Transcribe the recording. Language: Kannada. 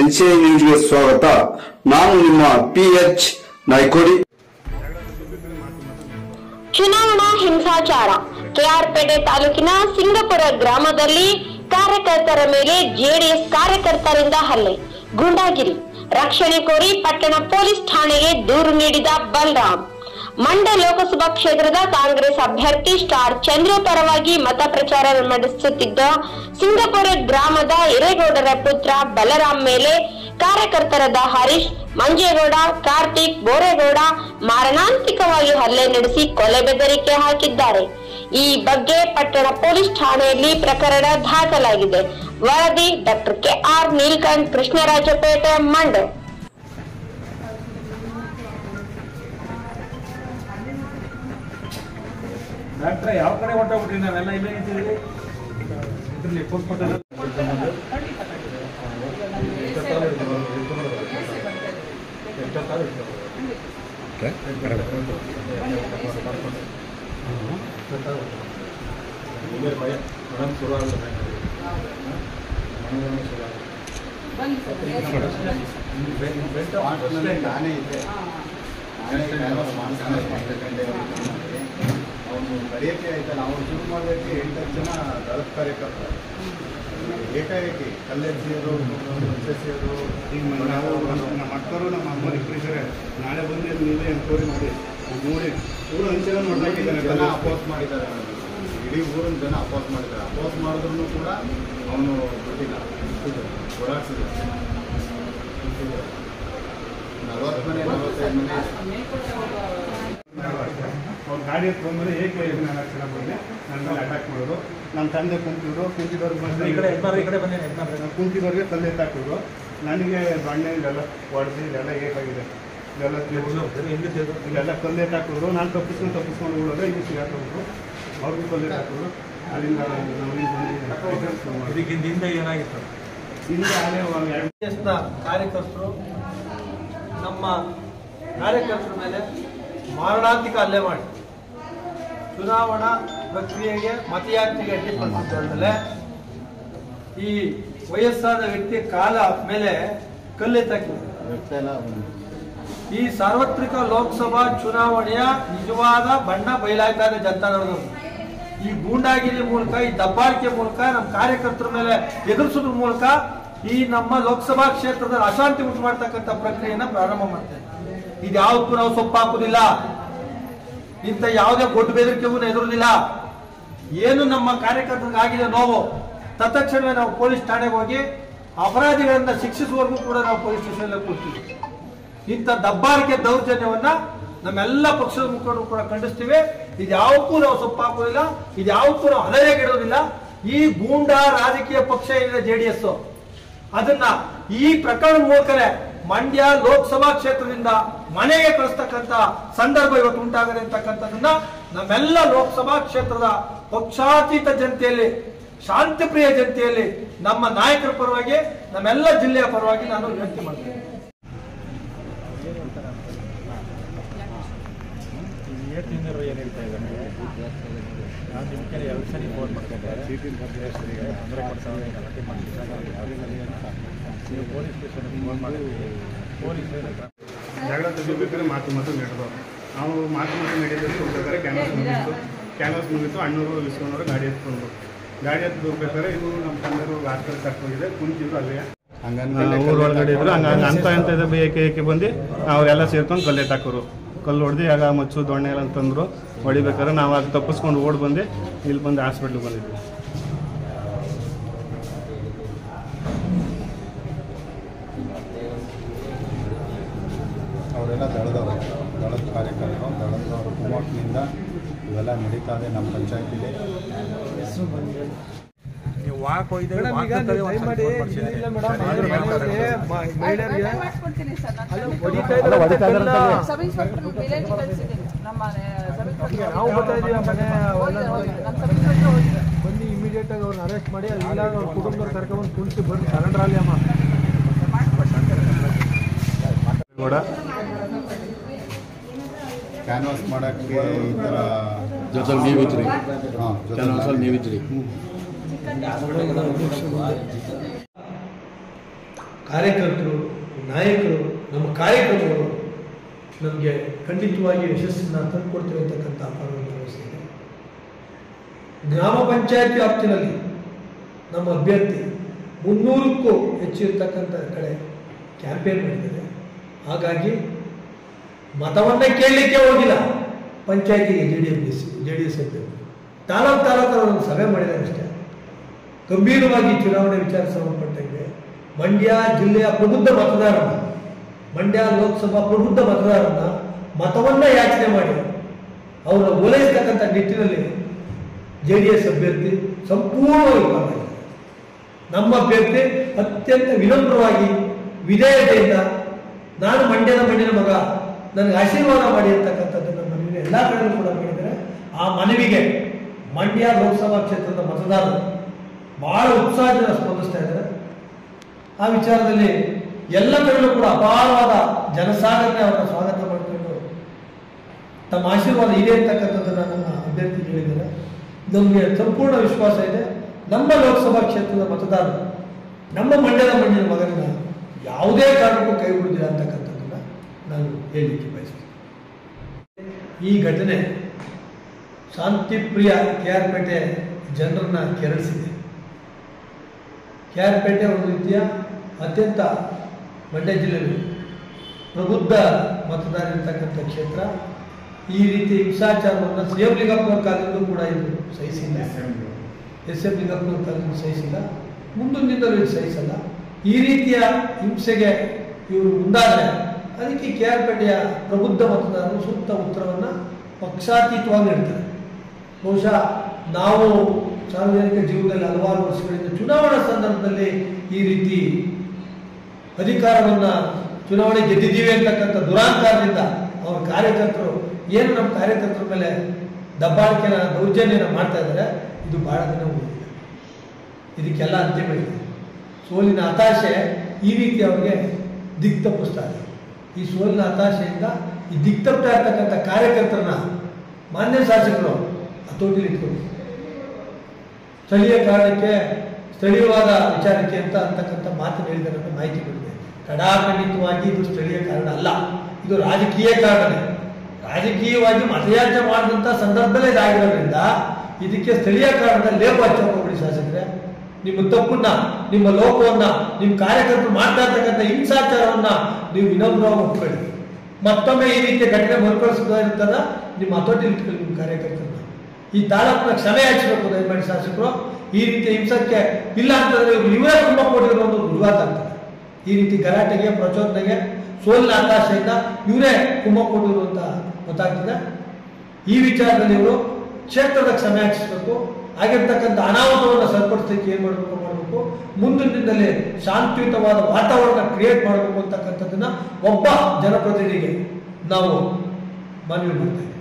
ಎನ್ಸಿಐ ನ್ಯೂಸ್ಗೆ ಸ್ವಾಗತ. ನಾನು ನಿಮ್ಮ PH ನಾಯ್ಕೋಡಿ. ಚುನಾವಣಾ ಹಿಂಸಾಚಾರ. ಕೆಆರ್ಪೇಟೆ ತಾಲೂಕಿನ ಸಿಂಗಪುರ ಗ್ರಾಮದಲ್ಲಿ ಕಾರ್ಯಕರ್ತರ ಮೇಲೆ ಜೆಡಿಎಸ್ ಕಾರ್ಯಕರ್ತರಿಂದ ಹಲ್ಲೆ, ಗೂಂಡಾಗಿರಿ. ರಕ್ಷಣೆ ಕೋರಿ ಪಟ್ಟಣ ಪೊಲೀಸ್ ಠಾಣೆಗೆ ದೂರು ನೀಡಿದ ಬಲರಾಮ್. ಮಂಡ್ಯ ಲೋಕಸಭಾ ಕ್ಷೇತ್ರದ ಕಾಂಗ್ರೆಸ್ ಅಭ್ಯರ್ಥಿ ಸ್ಟಾರ್ ಚಂದ್ರು ಪರವಾಗಿ ಮತ ಪ್ರಚಾರ ನಡೆಸುತ್ತಿದ್ದ ಸಿಂಗಪುರ ಗ್ರಾಮದ ಹಿರೇಗೌಡರ ಪುತ್ರ ಬಲರಾಮ್ ಮೇಲೆ ಕಾರ್ಯಕರ್ತರಾದ ಹರೀಶ್, ಮಂಜೇಗೌಡ, ಕಾರ್ತಿಕ್, ಬೋರೇಗೌಡ ಮಾರಣಾಂತಿಕವಾಗಿ ಹಲ್ಲೆ ನಡೆಸಿ ಕೊಲೆ ಬೆದರಿಕೆ ಹಾಕಿದ್ದಾರೆ. ಈ ಬಗ್ಗೆ ಪಟ್ಟಣ ಪೊಲೀಸ್ ಠಾಣೆಯಲ್ಲಿ ಪ್ರಕರಣ ದಾಖಲಾಗಿದೆ. ವರದಿ ಡಾಕ್ಟರ್ KR ನೀಲಕಂಠ್, ಕೃಷ್ಣರಾಜಪೇಟೆ, ಮಂಡ್ಯ. ಡಾಕ್ಟ್ರೆ ಯಾವ ಕಡೆ ಹೊಂಟೋಗ್ಬಿಟ್ರಿ? ನಾವೆಲ್ಲ ಇಲ್ಲೇ ನಿಂತಿದ್ದೀವಿ. ಇದರಲ್ಲಿ ಕೊಟ್ಬಿಟ್ಟು ನಾನೇ ಇದ್ದೆ. ಅವನು ಕರೆಯೋಕ್ಕೆ ಆಯ್ತಲ್ಲ, ಅವನು ಶುರು ಮಾಡೋದಕ್ಕೆ 8 ಜನ ದಳದ ಕಾರ್ಯಕರ್ತರು ಏಕಾಏಕಿ ಕಲ್ಲೆಸಿಯೋರು, ಎಸೆಸಿಯೋರು. ಈಗ ನಾವು ನಮ್ಮ ಅಕ್ಕರು ನಮ್ಮ ಅಮ್ಮನ ಇಬ್ಬರಿದ್ದಾರೆ. ನಾಳೆ ಬಂದು ನೀವೇ ಎನ್ಕ್ವೈರಿ ಮಾಡಿ ನೋಡಿ. ಊರು ಅಂಚೆಲ್ಲ ನೋಡ್ಬೇಕಿದ್ದಾರೆ. ಜನ ಅಪೋಸ್ ಮಾಡಿದ್ದಾರೆ, ಇಡೀ ಊರಿನ ಜನ ಅಪೋಸ್ ಮಾಡಿದ್ದಾರೆ. ಅಪೋಸ್ ಮಾಡಿದ್ರು ಕೂಡ ಅವನು ಬಿಟ್ಟಿಲ್ಲ, ಓಡಾಡ್ಸಿದ್ರು. 40 ಮನೆ 45 ಮನೆ ಅವ್ರ ಗಾಡಿ ಎತ್ಕೊಂಡ್ಬಂದು ಏಕೆ 4 ಜನ ಬಂದು ನನ್ನ ಮೇಲೆ ಅಟ್ಯಾಕ್ ಮಾಡೋದು. ನಮ್ಮ ತಂದೆ ಕುಂತಿದವ್ರಿಗೆ ಕುಂತಿದವ್ರಿಗೆ ತಲೆ ಎತ್ತಾಕಿದ್ರು. ನನಗೆ ಬಣ್ಣೆಲ್ಲ ಹೊಡೆದು ಇದೆಲ್ಲ ಹೇಗಾಗಿದೆ, ಇದೆಲ್ಲ ಕಲ್ಲು ಎತ್ತಾಕಿದ್ರು. ನಾನು ತಪ್ಪಿಸ್ಕೊಂಡು ಓಡೋದ್ರೆ ಇದು ಸಿಗಾಕಿದ್ರು. ಅವ್ರಿಗೂ ಕಲ್ಲು ಎತ್ತಾಕಿದ್ರು. ಅಲ್ಲಿಂದ ಇದಕ್ಕಿಂತ ಏನಾಗಿತ್ತು? ಹಿಂದೆ ಕಾರ್ಯಕರ್ತರು ನಮ್ಮ ಕಾರ್ಯಕರ್ತರ ಮೇಲೆ ಮಾರಣಾಂತಿಕ ಹಲ್ಲೆ ಮಾಡಿ ಚುನಾವಣಾ ಪ್ರಕ್ರಿಯೆಗೆ ಮತಯಾತ್ರೆಗೆ ಅಡ್ಡಿಪಡಿಸಿದ ಈ ವಯಸ್ಸಾದ ವ್ಯಕ್ತಿ ಕಾಲ ಮೇಲೆ ಕಲ್ಲೆತ್ತಾಕಿದ್ದಾರೆ. ಈ ಸಾರ್ವತ್ರಿಕ ಲೋಕಸಭಾ ಚುನಾವಣೆಯ ನಿಜವಾದ ಬಣ್ಣ ಬಯಲಾಯ್ತಾ ಇದೆ ಜನತಾದಳದವರು. ಈ ಗೂಂಡಾಗಿರಿ ಮೂಲಕ, ಈ ದಬ್ಬಾಳಿಕೆ ಮೂಲಕ, ನಮ್ಮ ಕಾರ್ಯಕರ್ತರ ಮೇಲೆ ಎದುರಿಸೋದ್ರ ಮೂಲಕ ಈ ನಮ್ಮ ಲೋಕಸಭಾ ಕ್ಷೇತ್ರದ ಅಶಾಂತಿ ಉಂಟು ಮಾಡ್ತಕ್ಕಂಥ ಪ್ರಕ್ರಿಯೆಯನ್ನ ಪ್ರಾರಂಭ ಮಾಡ್ತೇವೆ. ಇದು ಯಾವತ್ತೂ ನಾವು ಸೊಪ್ಪು ಹಾಕುದಿಲ್ಲ. ಇಂಥ ಯಾವುದೇ ದೊಡ್ಡ ಬೆದರಿಕೆಗೂ ಎದುರುದಿಲ್ಲ. ಏನು ನಮ್ಮ ಕಾರ್ಯಕರ್ತರಿಗಾಗಿದೆ ನೋವು, ತತ್ಕ್ಷಣವೇ ನಾವು ಪೊಲೀಸ್ ಠಾಣೆಗೆ ಹೋಗಿ ಅಪರಾಧಿಗಳಿಂದ ಶಿಕ್ಷಿಸುವವರೆಗೂ ಕೂಡ ನಾವು ಪೊಲೀಸ್ ಸ್ಟೇಷನ್ ಕೂರ್ತೀವಿ. ಇಂಥ ದಬ್ಬಾಳಿಕೆ ದೌರ್ಜನ್ಯವನ್ನ ನಮ್ಮೆಲ್ಲ ಪಕ್ಷದ ಮುಖಂಡರು ಕೂಡ ಖಂಡಿಸ್ತೀವಿ. ಇದು ಯಾವಕ್ಕೂ ನಾವು ಸೊಪ್ಪು ಹಾಕುವುದಿಲ್ಲ, ಇದು ಯಾವಕ್ಕೂ ನಾವು ಹಲರೆಗೆಡುವುದಿಲ್ಲ. ಈ ಗೂಂಡಾ ರಾಜಕೀಯ ಪಕ್ಷ ಏನಿದೆ JDS, ಅದನ್ನ ಈ ಪ್ರಕರಣ ಮೂಲಕನೇ ಮಂಡ್ಯ ಲೋಕಸಭಾ ಕ್ಷೇತ್ರದಿಂದ ಮನೆಗೆ ಕಳಿಸ್ತಕ್ಕಂಥ ಸಂದರ್ಭ ಇವತ್ತು ಉಂಟಾಗದೆ ಅಂತಕ್ಕಂಥದ್ದನ್ನ ನಮ್ಮೆಲ್ಲ ಲೋಕಸಭಾ ಕ್ಷೇತ್ರದ ಪಕ್ಷಾತೀತ ಜನತೆಯಲ್ಲಿ, ಶಾಂತಿಪ್ರಿಯ ಜನತೆಯಲ್ಲಿ, ನಮ್ಮ ನಾಯಕರ ಪರವಾಗಿ, ನಮ್ಮೆಲ್ಲ ಜಿಲ್ಲೆಯ ಪರವಾಗಿ ನಾನು ವಿನಂತಿ ಮಾಡ್ತೇನೆ. ಏನು ಹೇಳ್ತಾ ಇದ್ದಾನೆ? ನಾನು ನಿಮ್ಮ ಕಡೆ 2 ಸರಿ ಫೋನ್ ಮಾಡ್ತಿದ್ದೆ. ತೊಂದರೆ ಕೊಡ್ತಾರೆ, ಗಲಾಟೆ ಮಾಡ್ತಿದ್ದಾಗ ನೀವು ಪೊಲೀಸ್ ಸ್ಟೇಷನ್ಗೆ ಫೋನ್ ಮಾಡಿದ್ವಿ. ಪೊಲೀಸ್ ಜಗಳ ತೆಗಿಬೇಕಾದ್ರೆ ಮಾತು ನಡೆದು ನಾವು ಮಾತು ನಡೆಯೋದಕ್ಕೆ ಹೋಗ್ಬೇಕಾದ್ರೆ ಕ್ಯಾನ್ವಾಸ್ ಮುಗಿತು. ಅಣ್ಣವರು ಇಸ್ಕೊಂಡವರು ಗಾಡಿ ಎತ್ತು ಹೋಗ್ಬೇಕಾದ್ರೆ ಇದು ನಮ್ಮ ತಂದೆಯವರು ಹಾಸ್ಪಿಟಲ್ ಕರ್ಕೊಂಡೋಗಿದೆ. ಕುಂತಿದ್ರು ಅಲ್ಲೇ ಊರೊಳಗಡೆ ಇದ್ರು. ಹಂಗೆ ಏಕೆ ಬಂದು ಅವರೆಲ್ಲ ಸೇರ್ಕೊಂಡು ಕಲ್ಲೆತ್ತಾಕೋರು. ಕಲ್ಲು ಹೊಡೆದು ಆಗ ಮಚ್ಚು ದೊಣ್ಣೆ ಎಲ್ಲ ಅಂತಂದ್ರು. ಹೊಡಿಬೇಕಾದ್ರೆ ನಾವು ಆಗ ತಪ್ಪಿಸ್ಕೊಂಡು ಓಡಿ ಬಂದು ಇಲ್ಲಿ ಬಂದು ಹಾಸ್ಪಿಟ್ಲಿಗೆ ಬಂದಿದ್ವಿ. ಅವರೆಲ್ಲ ದಳದ ಕಾರ್ಯಕರ್ತರು, ದಳದ ಕುಮಕ್ನಿಂದ ಇವೆಲ್ಲ ನಡೀತಾ ಇದೆ ನಮ್ಮ ಪಂಚಾಯತಿಲಿ. ನೀವು ವಾಕ್ ಹೋಗಿದ್ದೆ ಬಂದು ಇಮಿಡಿಯೇಟ್ ಆಗಿ ಅವ್ರನ್ನ ಅರೆಸ್ಟ್ ಮಾಡಿ ಎಲ್ಲ ಅವ್ರ ಕುಟುಂಬದವ್ರು ಕರ್ಕೊಂಡು ಕುಳಿತು ಬಂದು ಸರೆಂಡರ್ ಆಗಲಿ ಅಮ್ಮ. ಕ್ಯಾನ್ವಾಸ್ ಮಾಡೋಕ್ಕೆ ಈ ಥರ ಜೊತೆಲಿ ನೀವಿದ್ರಿ? ಹಾಂ, ಕ್ಯಾನ್ವಾಸಲ್ಲಿ ನೀವಿದ್ರಿ? ಕಾರ್ಯಕರ್ತರು, ನಾಯಕರು, ನಮ್ಮ ಕಾರ್ಯಕ್ರಮಗಳು ನಮಗೆ ಖಂಡಿತವಾಗಿ ಯಶಸ್ಸನ್ನು ತಂದುಕೊಡ್ತೇವೆ ಅಂತಕ್ಕಂಥ ಅಪಾರ ಭರವಸೆ ಇದೆ. ಗ್ರಾಮ ಪಂಚಾಯತ್ ವ್ಯಾಪ್ತಿನಲ್ಲಿ ನಮ್ಮ ಅಭ್ಯರ್ಥಿ 300ಕ್ಕೂ ಹೆಚ್ಚು ಇರ್ತಕ್ಕಂಥ ಕಡೆ ಕ್ಯಾಂಪೇನ್ ಮಾಡಿದ್ದಾರೆ. ಹಾಗಾಗಿ ಮತವನ್ನೇ ಕೇಳಲಿಕ್ಕೆ ಹೋಗಿಲ್ಲ ಪಂಚಾಯತಿಗೆ ಜೆ ಡಿ ಎಸ್ ಅಭ್ಯರ್ಥಿ ತಾಲೂಕು ಸಭೆ ಮಾಡಿದ್ದಾರೆ ಅಷ್ಟೇ. ಗಂಭೀರವಾಗಿ ಚುನಾವಣೆ ವಿಚಾರ ಸಂಬಂಧಪಟ್ಟಂಗೆ ಮಂಡ್ಯ ಜಿಲ್ಲೆಯ ಪ್ರಬುದ್ಧ ಮತದಾರನ, ಮಂಡ್ಯ ಲೋಕಸಭಾ ಪ್ರಬುದ್ಧ ಮತದಾರನ ಮತವನ್ನ ಯಾಚನೆ ಮಾಡಿ ಅವರ ಓಲೈಸತಕ್ಕಂಥ ನಿಟ್ಟಿನಲ್ಲಿ JDS ಅಭ್ಯರ್ಥಿ ಸಂಪೂರ್ಣವಾಗಿ ಪಾಲ್ಗೊಂಡಿದ್ದಾರೆ. ನಮ್ಮ ಅಭ್ಯರ್ಥಿ ಅತ್ಯಂತ ವಿನಮ್ರವಾಗಿ ವಿಧೇಯತೆಯಿಂದ ನಾನು ಮಂಡ್ಯದ ಮಗ, ನನಗೆ ಆಶೀರ್ವಾದ ಮಾಡಿ ಅಂತಕ್ಕಂಥದ್ದನ್ನು ಮನವಿ ಎಲ್ಲ ಕಡೆಯೂ ಕೂಡ ಮಾಡಿದರೆ ಆ ಮನವಿಗೆ ಮಂಡ್ಯ ಲೋಕಸಭಾ ಕ್ಷೇತ್ರದ ಮತದಾರರು ಬಹಳ ಉತ್ಸಾಹದಿಂದ ಸ್ಪಂದಿಸ್ತಾ ಇದ್ದಾರೆ. ಆ ವಿಚಾರದಲ್ಲಿ ಎಲ್ಲ ಕಡೆಯೂ ಕೂಡ ಅಪಾರವಾದ ಜನಸಾಗರನೆ ಅವರನ್ನು ಸ್ವಾಗತ ಮಾಡಿಕೊಂಡು ತಮ್ಮ ಆಶೀರ್ವಾದ ಇದೆ ಅಂತಕ್ಕಂಥದ್ದನ್ನು ನಮ್ಮ ಅಭ್ಯರ್ಥಿ ಹೇಳಿದ್ದಾರೆ. ನಮಗೆ ಸಂಪೂರ್ಣ ವಿಶ್ವಾಸ ಇದೆ, ನಮ್ಮ ಲೋಕಸಭಾ ಕ್ಷೇತ್ರದ ಮತದಾರರು ನಮ್ಮ ಮಂಡ್ಯದ ಮಗನ ಯಾವುದೇ ಕಾರಣಕ್ಕೂ ಕೈ ಬಿಡುವುದಿಲ್ಲ ಅಂತಕ್ಕಂಥದ್ದನ್ನು ನಾನು ಹೇಳಲಿಕ್ಕೆ ಬಯಸ್ತೀನಿ. ಈ ಘಟನೆ ಶಾಂತಿಪ್ರಿಯ KR ಪೇಟೆ ಜನರನ್ನ ಕೆರಳಿಸಿದೆ. KR ಪೇಟೆ ಒಂದು ರೀತಿಯ ಅತ್ಯಂತ ಮಂಡ್ಯ ಜಿಲ್ಲೆಯಲ್ಲಿ ಪ್ರಬುದ್ಧ ಮತದಾರ ಇರ್ತಕ್ಕಂಥ ಕ್ಷೇತ್ರ. ಈ ರೀತಿ ಹಿಂಸಾಚಾರವನ್ನು CM ಲಿಂಗಪ್ಪನವ್ರ ಕಾಲದಲ್ಲೂ ಕೂಡ ಇದು ಸಹಿಸಿಲ್ಲ, SM ಲಿಂಗಪ್ಪನವ್ರ ಕಾಲದಲ್ಲೂ ಸಹಿಸಿಲ್ಲ, ಮುಂದಿನಿಂದಲೂ ಇದು ಸಹಿಸಲ್ಲ. ಈ ರೀತಿಯ ಹಿಂಸೆಗೆ ಇವರು ಮುಂದಾದರೆ ಅದಕ್ಕೆ KR ಪೇಟೆಯ ಪ್ರಬುದ್ಧ ಮತದಾರರು ಸೂಕ್ತ ಉತ್ತರವನ್ನು ಪಕ್ಷಾತೀತವಾಗಿ ನೀಡ್ತಾರೆ. ಬಹುಶಃ ನಾವು ಸಾರ್ವಜನಿಕ ಜೀವನದಲ್ಲಿ ಹಲವಾರು ವರ್ಷಗಳಿಂದ ಚುನಾವಣಾ ಸಂದರ್ಭದಲ್ಲಿ ಈ ರೀತಿ ಅಧಿಕಾರವನ್ನು ಚುನಾವಣೆ ಗೆದ್ದಿದ್ದೀವಿ ಅಂತಕ್ಕಂಥ ದುರಾಂಕಾರದಿಂದ ಅವರ ಕಾರ್ಯಕರ್ತರು ಏನು ನಮ್ಮ ಕಾರ್ಯಕರ್ತರ ಮೇಲೆ ದಬ್ಬಾಳಿಕೆನ ದೌರ್ಜನ್ಯನ ಮಾಡ್ತಾ ಇದ್ದಾರೆ. ಇದು ಬಹಳ ದಿನ ಉಳಿದಿದೆ, ಇದಕ್ಕೆಲ್ಲ ಅಂತಿಮ ಇದೆ. ಸೋಲಿನ ಹತಾಶೆ ಈ ರೀತಿ ಅವ್ರಿಗೆ ದಿಕ್ತಪ್ಪಿಸ್ತಾ ಇದೆ. ಈ ಸೋಲಿನ ಹತಾಶೆಯಿಂದ ಈ ದಿಕ್ತಪ್ತಾ ಇರ್ತಕ್ಕಂಥ ಕಾರ್ಯಕರ್ತರನ್ನ ಮಾನ್ಯ ಶಾಸಕರು ಹತೋಟಿಲಿ ಇಟ್ಕೊಂಡು ಸ್ಥಳೀಯ ಕಾರಣಕ್ಕೆ ಸ್ಥಳೀಯವಾದ ವಿಚಾರಕ್ಕೆ ಅಂತಕ್ಕಂಥ ಮಾತನ್ನು ಹೇಳಿದರೆ ಅಂತ ಮಾಹಿತಿ ಬಂದಿದೆ. ಕಡಾಖಂಡಿತವಾಗಿ ಇದು ಸ್ಥಳೀಯ ಕಾರಣ ಅಲ್ಲ, ಇದು ರಾಜಕೀಯ ಕಾರಣನೇ. ರಾಜಕೀಯವಾಗಿ ಮತಯಾಚನೆ ಮಾಡಿದಂಥ ಸಂದರ್ಭದಲ್ಲೇ ಇದಾಗಿರೋದ್ರಿಂದ ಇದಕ್ಕೆ ಸ್ಥಳೀಯ ಕಾರಣದ ಲೇಪ ಹಚ್ಚೋಗ್ಬಿಡಿ ಶಾಸಕರೇ. ನಿಮ್ಮ ತಪ್ಪನ್ನ, ನಿಮ್ಮ ಲೋಪವನ್ನ, ನಿಮ್ಮ ಕಾರ್ಯಕರ್ತರು ಮಾಡ್ತಾ ಇರ್ತಕ್ಕಂಥ ಹಿಂಸಾಚಾರವನ್ನ ನೀವು ವಿನಮ್ರವಾಗಿ ಒಪ್ಕೊಳ್ಳಿ. ಮತ್ತೊಮ್ಮೆ ಈ ರೀತಿಯ ಘಟನೆ ಮರುಕಳಿಸೋದಿರ್ತದ ನಿಮ್ಮ ಹತೋಟಿ ಇಟ್ಕೊಳ್ಳಿ. ನಿಮ್ಮ ಕಾರ್ಯಕರ್ತರನ್ನ ಈ ತಾಲೂಕಿನ ಕ್ಷಮೆ ಯಾಚಿಸಬೇಕು ದಯಮಾಡಿ ಶಾಸಕರು. ಈ ರೀತಿಯ ಹಿಂಸಕ್ಕೆ ಇಲ್ಲ ಅಂತಂದ್ರೆ ಇವರೇ ತುಂಬ ಕೊಟ್ಟಿರೋ ಒಂದು ರುಜುವಾತ ಆಗ್ತದೆ. ಈ ರೀತಿ ಗಲಾಟೆಗೆ, ಪ್ರಚೋದನೆಗೆ, ಸೋಲಿನ ಹತಾಶೆಯಿಂದ ಇವರೇ ಕುಮ್ಮ ಕೊಟ್ಟಿರುವಂತ ಗೊತ್ತಾಗ್ತದೆ. ಈ ವಿಚಾರದಲ್ಲಿ ಇವರು ಕ್ಷೇತ್ರದ ಕ್ಷಮೆ ಯಾಚಿಸಬೇಕು. ಆಗಿರ್ತಕ್ಕಂಥ ಅನಾಹುತವನ್ನು ಸರಿಪಡಿಸಲಿಕ್ಕೆ ಏನು ಮಾಡಬೇಕು, ಮುಂದಿನಿಂದಲೇ ಶಾಂತಿಯುತವಾದ ವಾತಾವರಣ ಕ್ರಿಯೇಟ್ ಮಾಡಬೇಕು ಅಂತಕ್ಕಂಥದ್ದನ್ನ ಒಬ್ಬ ಜನಪ್ರತಿನಿಧಿಗೆ ನಾವು ಮನವಿ ಮಾಡ್ತೇವೆ.